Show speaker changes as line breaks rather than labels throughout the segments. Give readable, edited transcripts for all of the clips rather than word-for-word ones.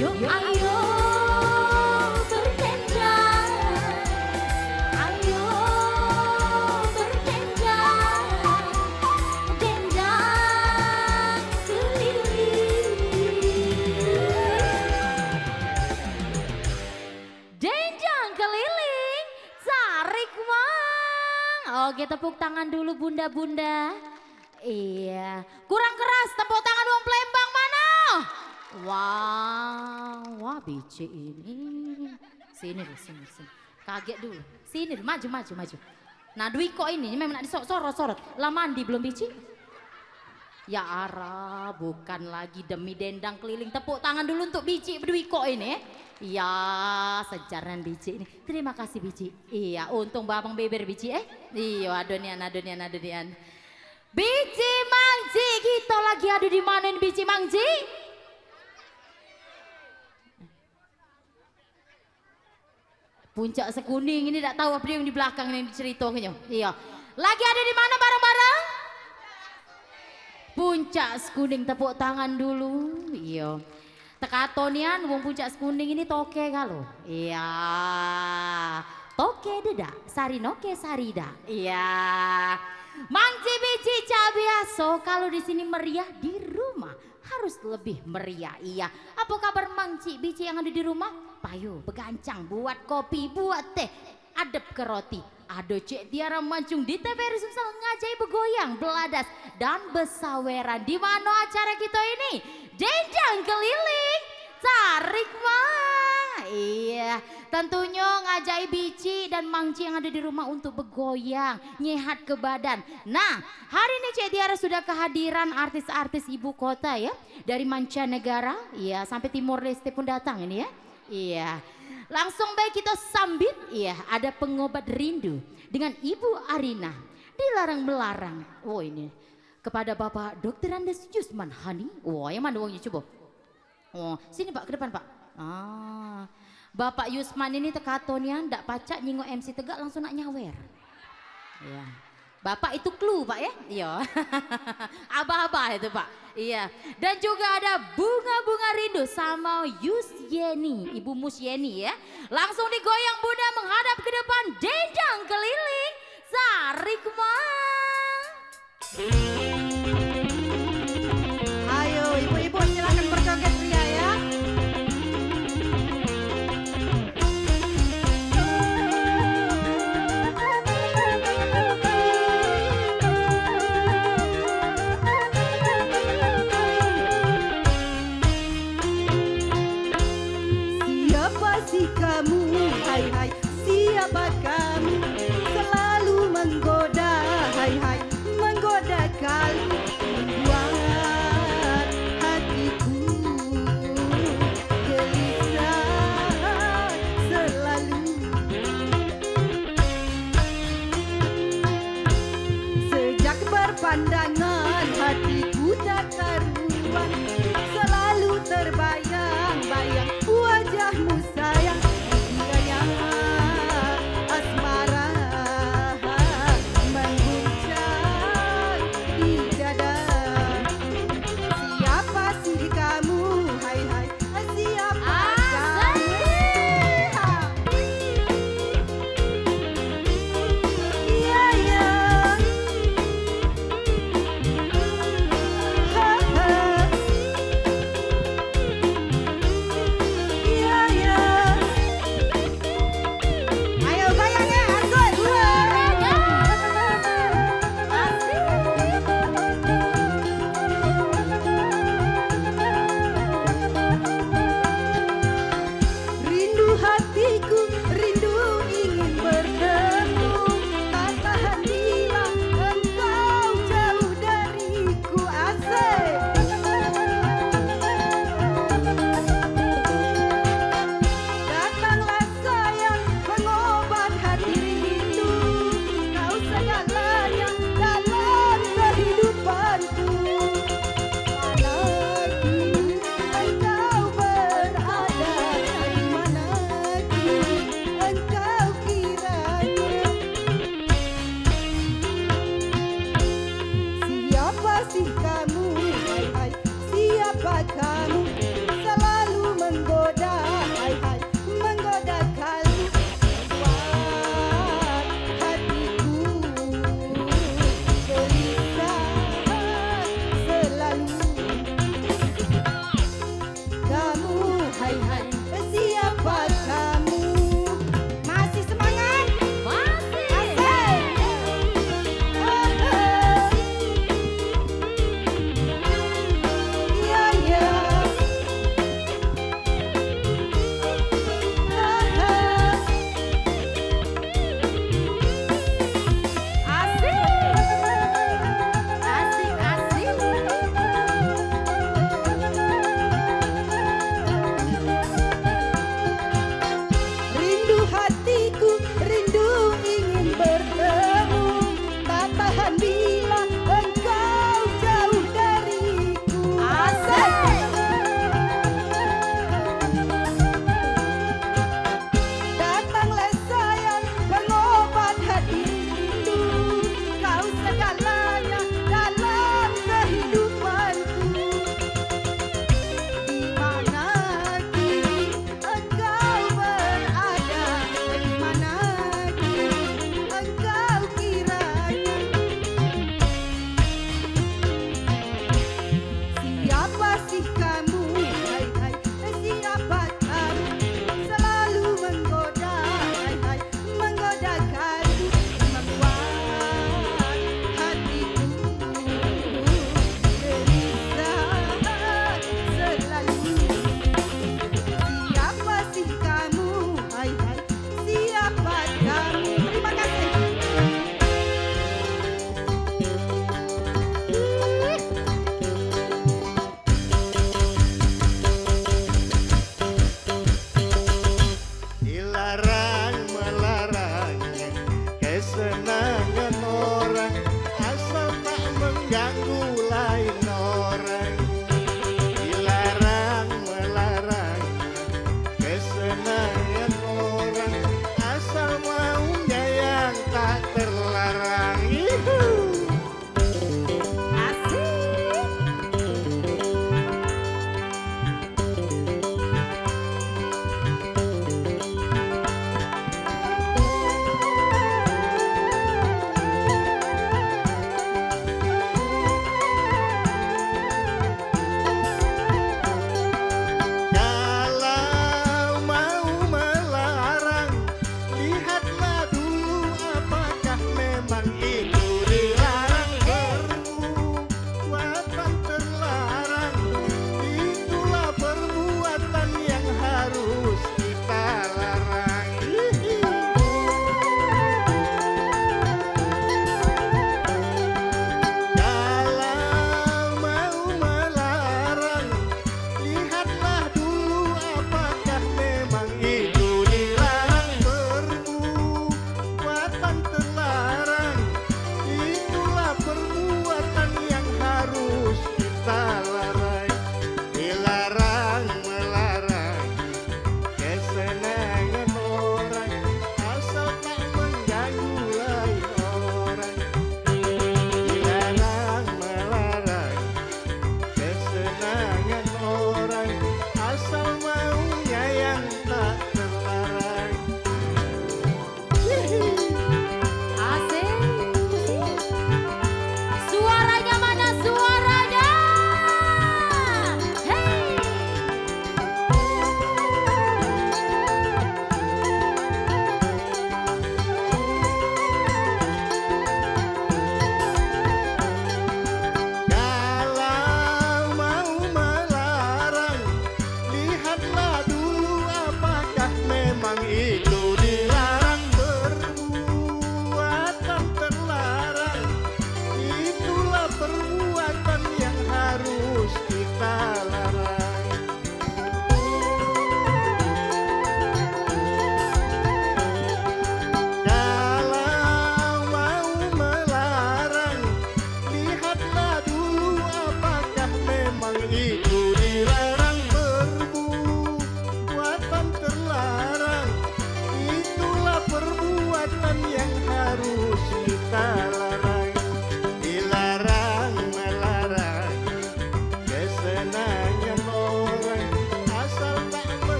Yuk ayo berdendang, ayo berdendang, dendang keliling. Dendang keliling, tarik mang. Oke, tepuk tangan dulu bunda-bunda. Iya, kurang keras tepuk tangan wong Palembang mana? Wah, wah bici ini. Sini deh, sini. Kaget dulu. Sini deh, maju. Nah, Dwi kok ini memang nak disorot-sorot. Lah mandi belum bici? Ya arah, bukan lagi demi dendang keliling. Tepuk tangan dulu untuk bici Dwi kok ini. Ya, sejaran bici ini. Terima kasih bici. Iya, untung babang beber bici Iya, adonian. Bici Mangci, kita lagi ada di mana ini Bici Mangci? Puncak Sekuning ini tidak tahu apa yang di belakang yang diceritakannya. Iya. Lagi ada di mana bareng-bareng? Puncak Sekuning, tepuk tangan dulu. Iya. Tekatonian wong Puncak Sekuning ini toke kalau. Iya. Toke dedak, sarinoke sarida. Iya. Mangci bici cak biasa, kalau di sini meriah, di rumah harus lebih meriah. Iya. Apa kabar Mangci bici yang ada di rumah? Payo begancang buat kopi, buat teh, adep ke roti. Ada Cek Tiara Mancung di TVRI Sumsel ngajai begoyang, beladas dan besaweran. Di mana acara kita ini? Dendang keliling, tarik mah. Iya, tentunya ngajai bici dan Mangci yang ada di rumah untuk begoyang, nyehat ke badan. Nah, hari ini Cek Tiara sudah kehadiran artis-artis ibu kota ya, dari mancanegara, iya sampai Timor Leste pun datang ini ya. Iya, langsung baik kita sambit. Iya, ada pengobat rindu dengan Ibu Arina. Dilarang melarang. Oh ini kepada Bapak Dr. Andes Yusman Hani. Oh yang mana wongnya coba? Oh sini Pak, ke depan Pak. Ah, Bapak Yusman ini tekatonian ndak pacak nyingok MC Tegak langsung nak nyawer. Iya. Bapak itu clue Pak ya? Iya. Abah-abah itu Pak. Iya. Dan juga ada bunga-bunga rindu sama Yus Yeni, Ibu Mus Yeni ya. Langsung digoyang Bunda menghadap ke depan, dendang keliling, tarik mah.
Ayo ibu-ibu silakan berjoget pria ya. Siapa sih kamu? Hai hai, siapa kamu? Selalu menggoda, hai hai, menggoda kali, membuat hatiku gelisah selalu. Sejak berpandangan hatiku tak karuan, selalu terbayang-bayang wajahmu sayang, dia yang asmara.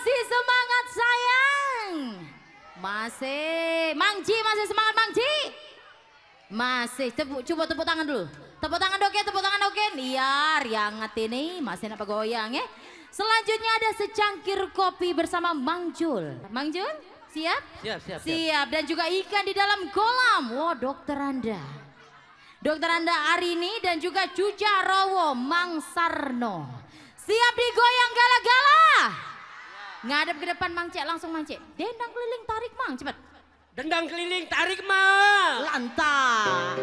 Masih semangat sayang. Masih. Mangci masih semangat Mangci. Masih. Coba tepuk tangan dulu. Tepuk tangan oke, tepuk tangan oke. Iya, riangat ini masih apa goyang ya. Selanjutnya ada secangkir kopi bersama Mang Jul. Mang Jul, siap?
Siap.
Siap. Dan juga ikan di dalam kolam. Wow, dokter Anda. Dokter Anda Arini dan juga Cuca Rowo Mang Sarno. Siap digoyang gala-gala. Ngadep ke depan Mang Cek, langsung Mang Cek. Dendang keliling tarik Mang, cepat.
Dendang keliling tarik Mang.
Lantap.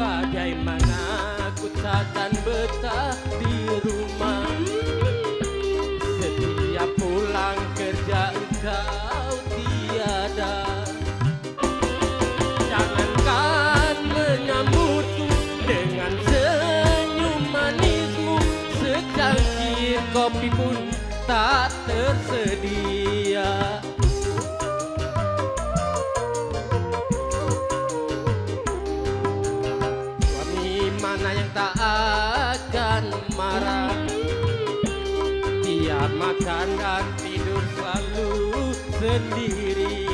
Bagaimana ku takkan betah di rumah. Setiap pulang kerja engkau tiada. Jangankan menyambutku dengan senyum manismu, secangkir kopi pun tak tersedia. Mana yang tak akan marah, dia makan dan tidur selalu sendiri.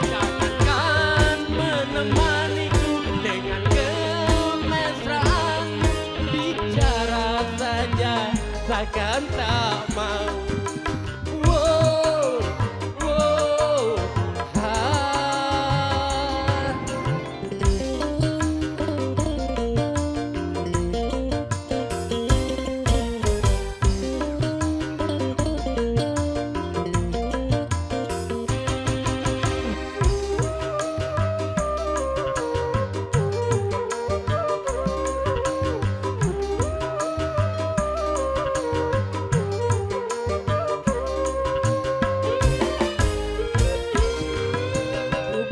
Jangankan menemaniku dengan kemesraan, bicara saja takkan tak mau. Wow, wow,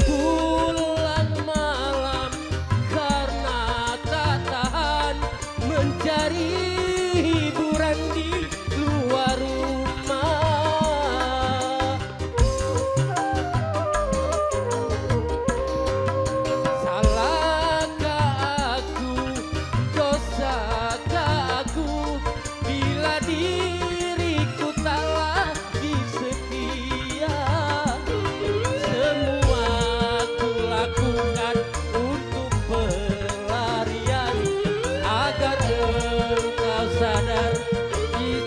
pulang malam karena tak tahan mencari hiburan di luar rumah. Salahkah aku, dosakah aku, bila diriku tak lagi setia. Semua ku lakukan untuk pelarian, agar engkau sadar di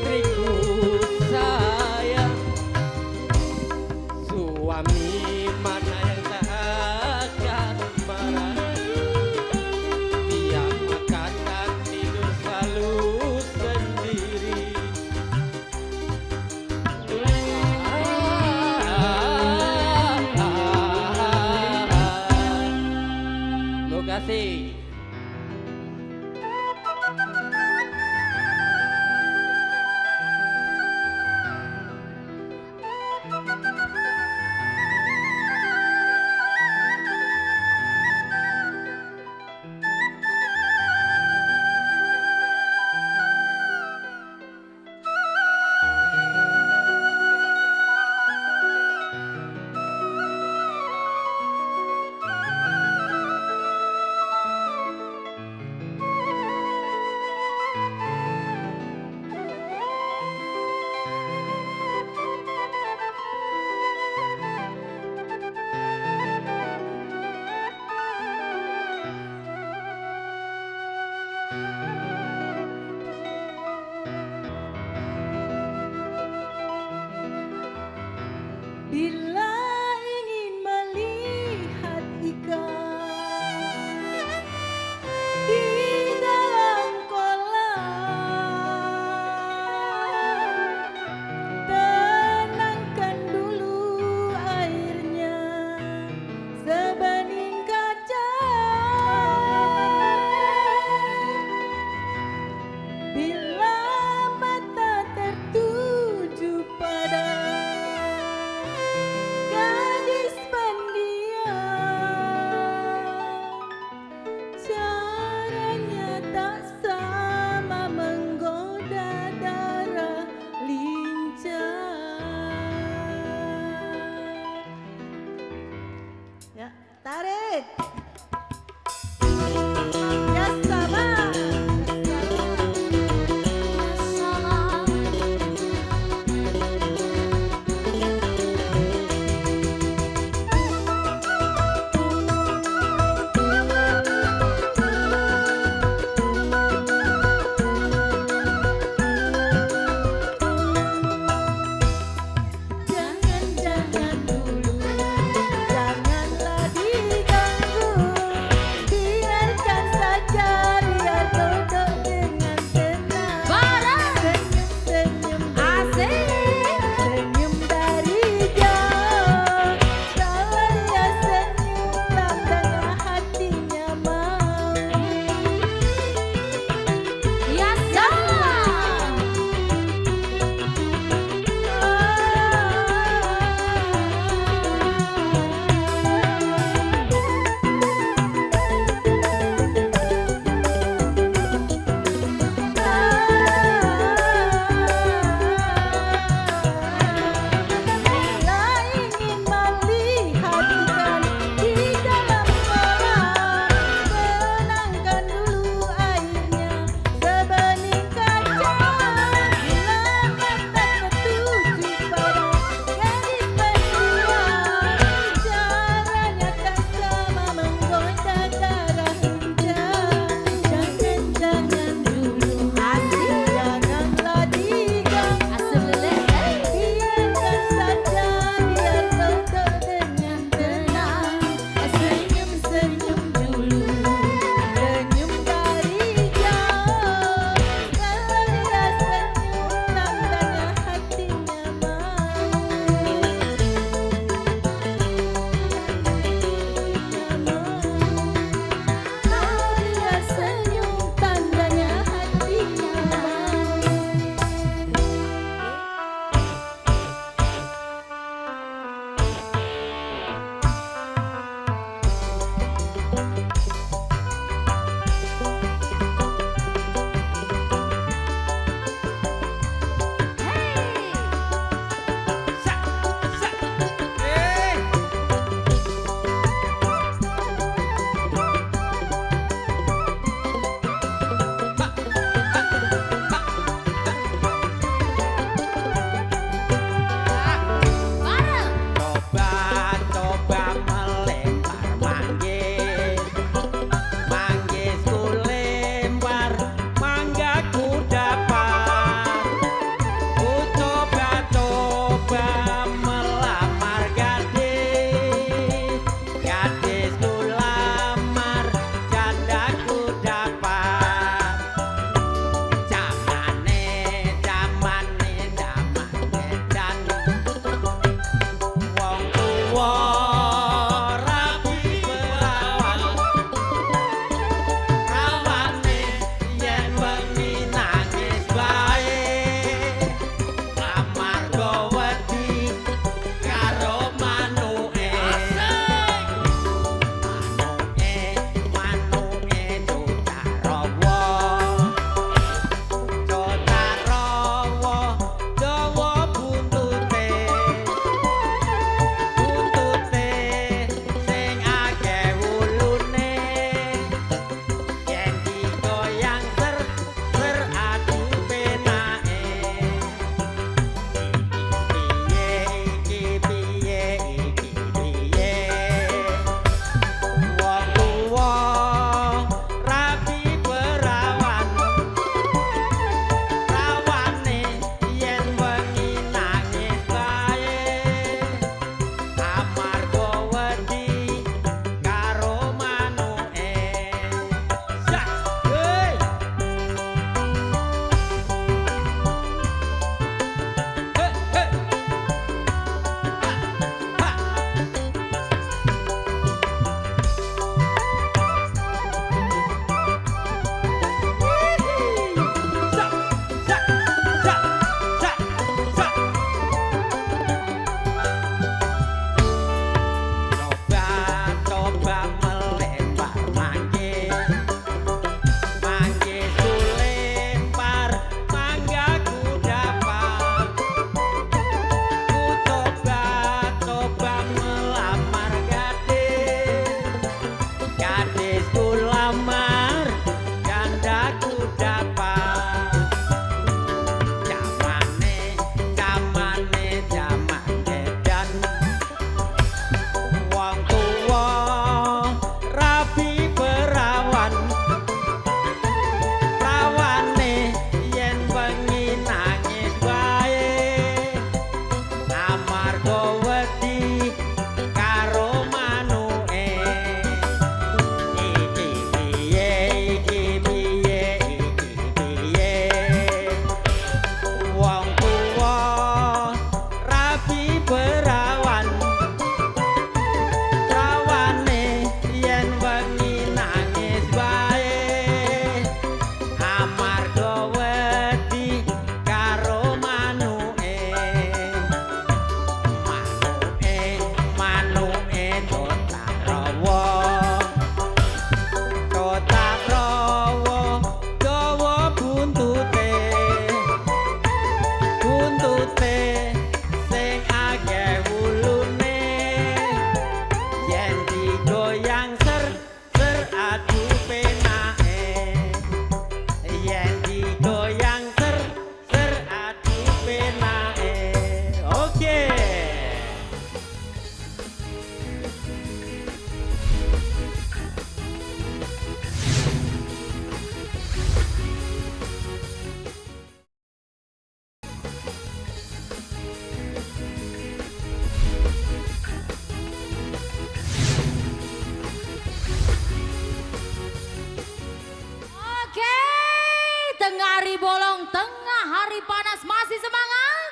tengah hari bolong, tengah hari panas masih semangat?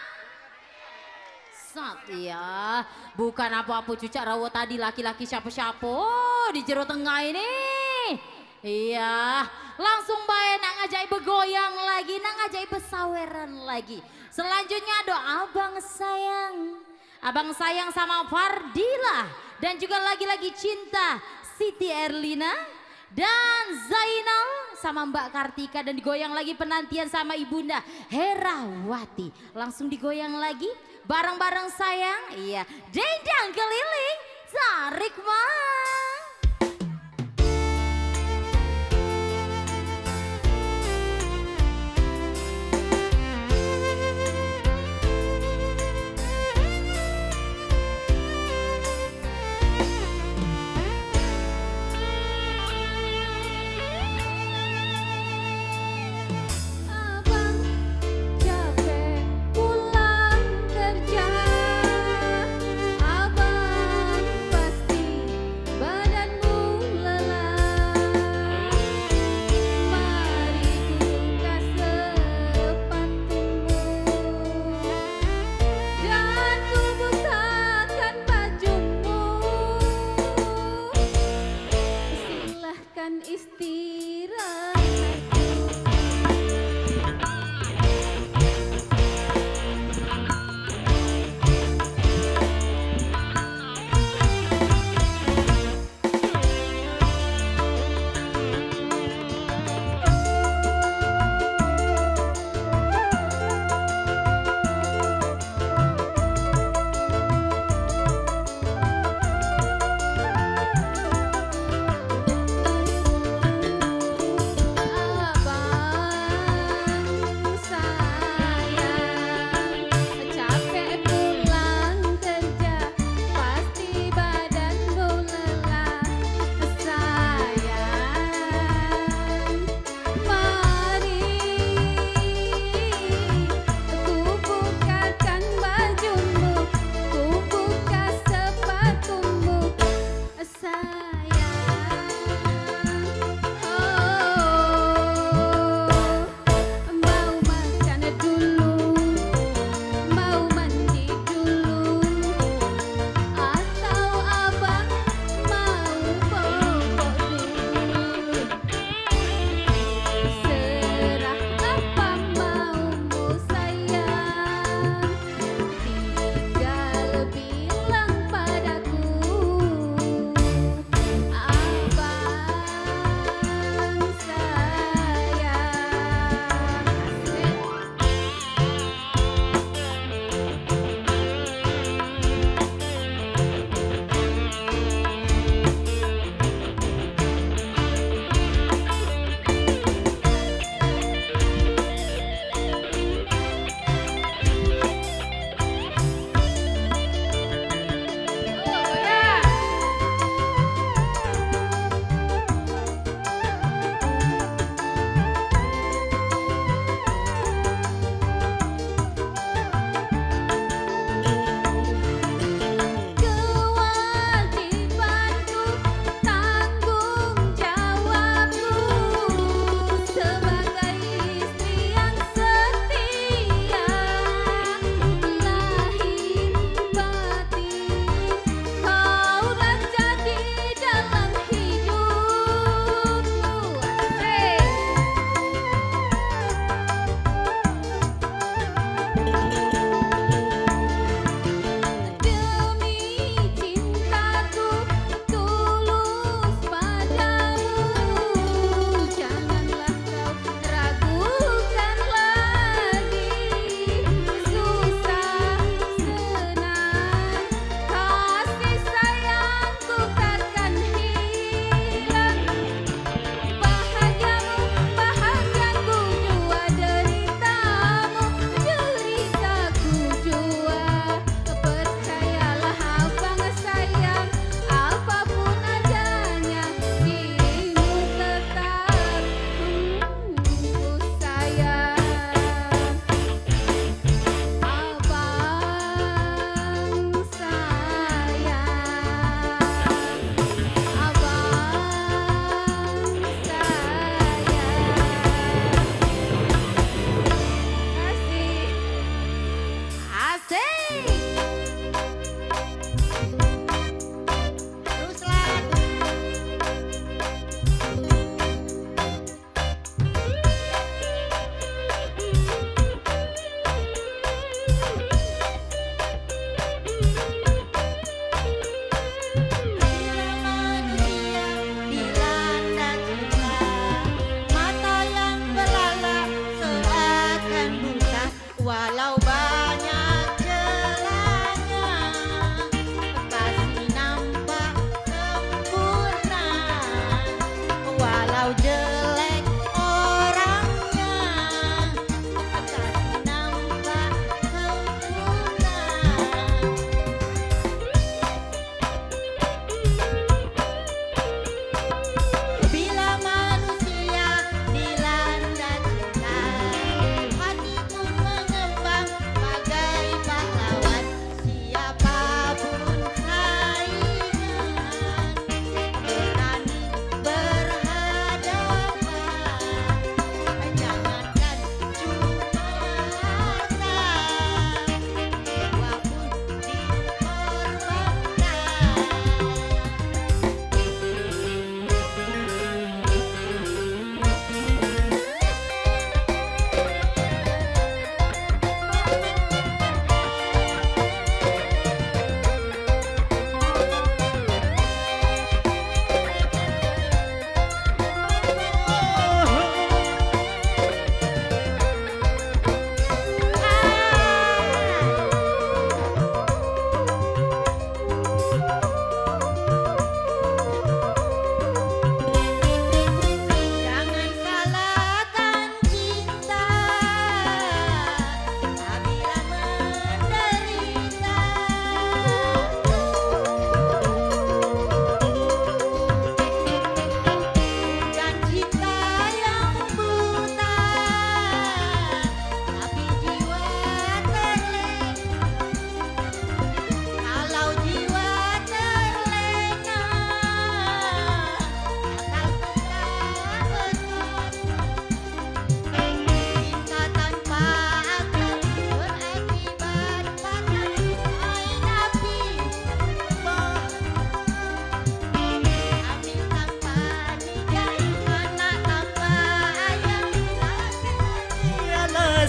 Ya, bukan apa-apa cucak rawa tadi laki-laki siapa-siapa di jero tengah ini. Iya, langsung bae nak ngajai begoyang lagi, nak ngajai besaweran lagi. Selanjutnya ada abang sayang. Abang sayang sama Fardila dan juga lagi-lagi cinta Siti Erlina dan Zainal sama Mbak Kartika dan digoyang lagi penantian sama Ibunda Herawati. Langsung digoyang lagi. Bareng-bareng sayang, iya, dendang keliling, tarik mah.
Abang pasti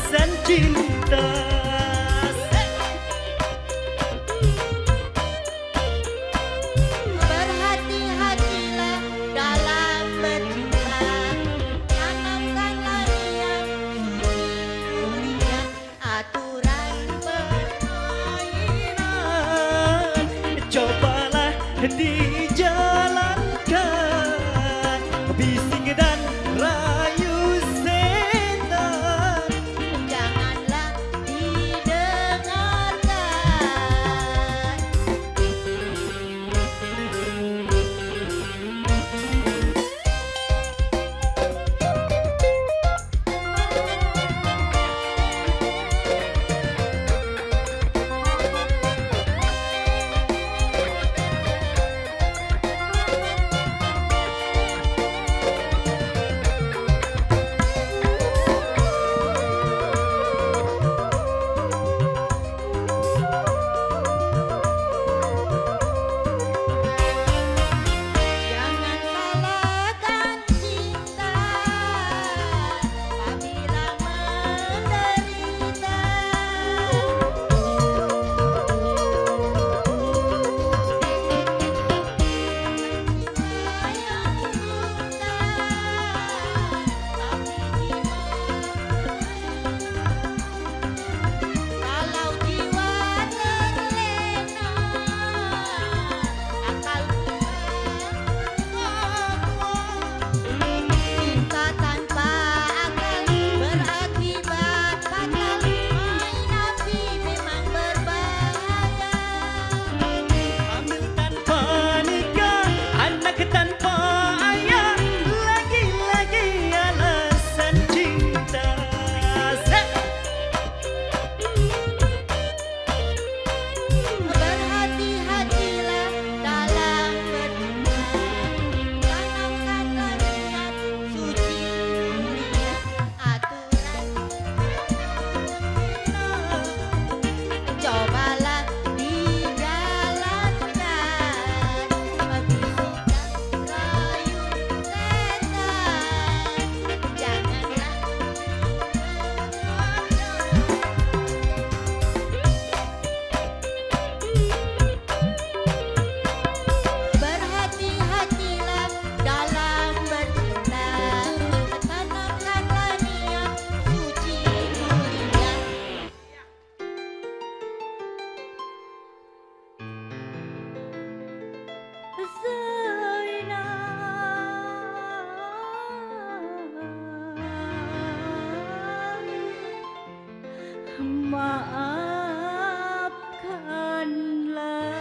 alasan cinta.
Berhati-hatilah dalam bercinta, tanamkanlah niat suci mulia, aturan
Permainan cobalah dijalankan, bising dan rayu setan.
janganlah didengarkan. Jangan salahkan cinta apabila menderita. Jiwa yang buta, tapi jiwa kalau jiwa terlena, akal cinta tanpa akal berakibat fatal. Main api memang berbahaya.
Hamil tanpa nikah, anak tanpa ayah, lagi-lagi alasan cinta.
Berhati-hatilah dalam bercinta, tanamkanlah niat suci mulia, aturan cobalah dijalankan, bisikan rayu setan, janganlah berhati-hatilah dalam bercinta, tanamkanlah niat suci mulia. Maafkanlah.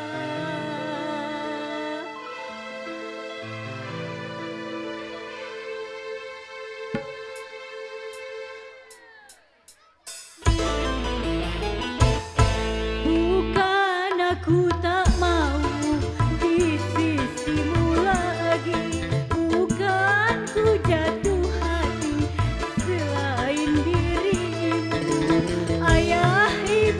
Bukan aku tak mau di sisimu lagi, bukan ku jatuh hati selain dirimu. Ayah ibu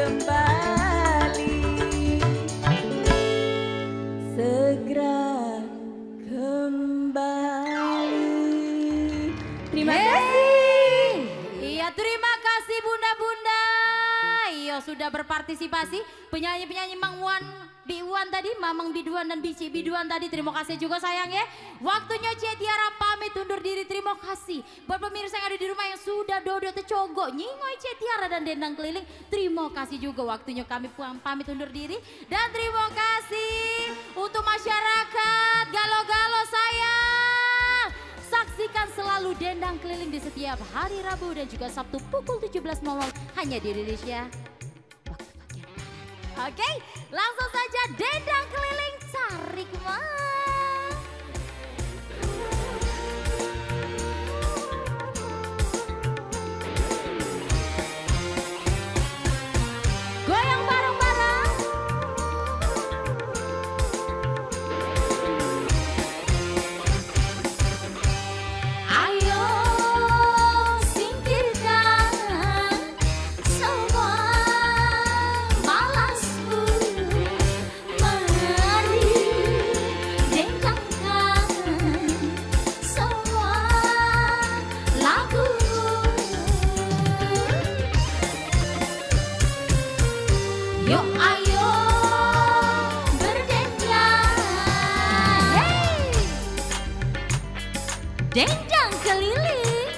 kembali, segera kembali. Terima kasih.
Iya, terima kasih bunda-bunda. Iya, sudah berpartisipasi penyanyi-penyanyi Mang Wan, Biwan tadi, Mamang Biduan dan Bici Biduan tadi. Terima kasih juga sayang ya. Waktunya Cie Tiara pamit undur diri. Terima kasih buat pemirsa yang ada di rumah yang sudah dodo tecogo nyingoy Cie Tiara dan dendang keliling. Terima kasih juga waktunya kami pamit undur diri. Dan terima kasih untuk masyarakat Galo-Galo sayang. Saksikan selalu dendang keliling di setiap hari Rabu dan juga Sabtu pukul 17.00 hanya di Indonesia. Waktu bagian barat. Oke, langsung saja dendang keliling Carik Mas. Goyang bareng-bareng. Ayo singkirkan semua malasmu, mari dendangkan semua lagu. Yuk ayo berdendang, hey! Dendang keliling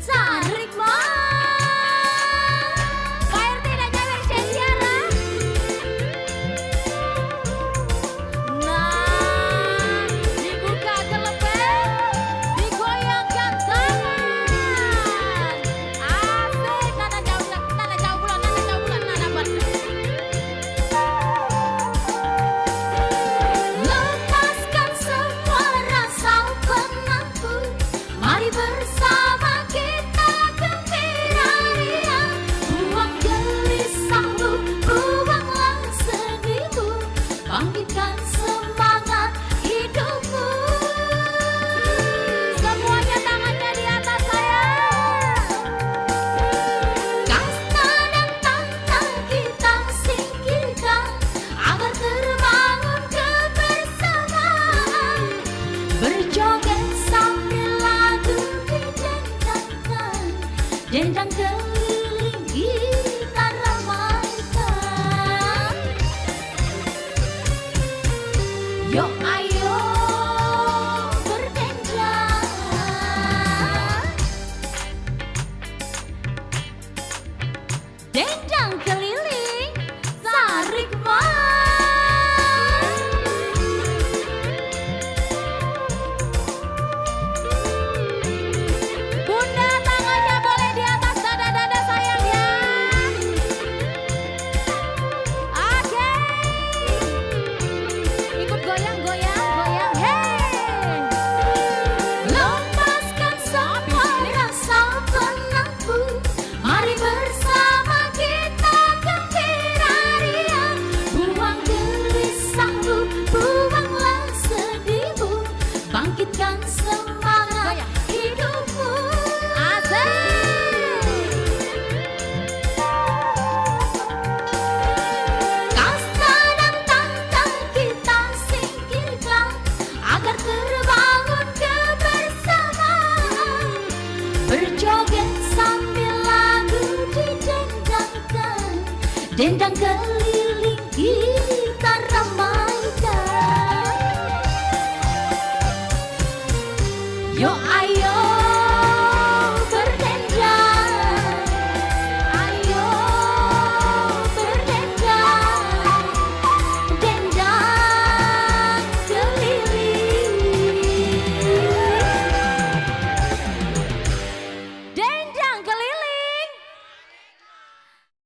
Carik Mas. Pak RT dan nyawer Cie Tiara. Nah, dibuka kelepek, digoyangkan tangan. Asik, nana jauh bulan, nana buat. Lepaskan semua rasa penakut, mari bersama kita gembira ria. Buang gelisahmu, buanglah sedihmu, bangkitkan semangat hidupmu. Semuanya tangannya di atas sayang. Kasta dan tantang kita singkirkan, agar terbangun kebersamaan. Berjoget sambil lagu didendangkan, dendang keliling kita ramaikan. Yuk ayo berdendang. Dendang keliling Carik Mas. Bunda tangannya boleh di atas dada-dada sayang ya. Oke. Ikut goyang, hey. Lepaskan semua rasa penakut, mari bersama kita gembira ria. Buang gelisahmu, buanglah sedihmu, bangkitkan semangat hidupmu. Kasta dan tantang kita singkirkan, agar terbangun kebersamaan. Berjoget sambil lagu didendangkan, dendang keliling kita ramaikan. Yuk